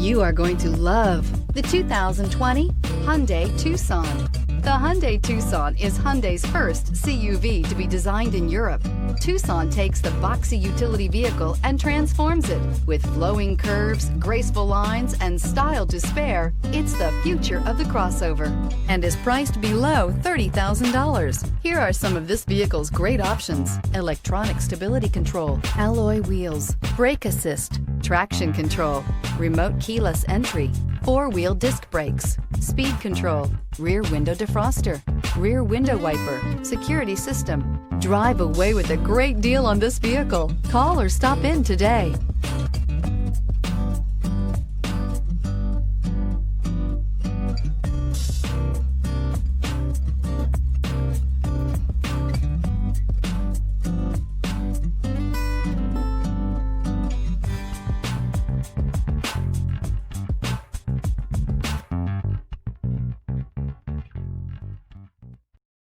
You are going to love the 2020 Hyundai Tucson. The Hyundai Tucson is Hyundai's first CUV to be designed in Europe. Tucson takes the boxy utility vehicle and transforms it. With flowing curves, graceful lines, and style to spare, it's the future of the crossover and is priced below $30,000. Here are some of this vehicle's great options: electronic stability control, alloy wheels, brake assist, traction control, remote keyless entry, four-wheel disc brakes, speed control, rear window defroster, rear window wiper, security system. Drive away with a great deal on this vehicle. Call or stop in today.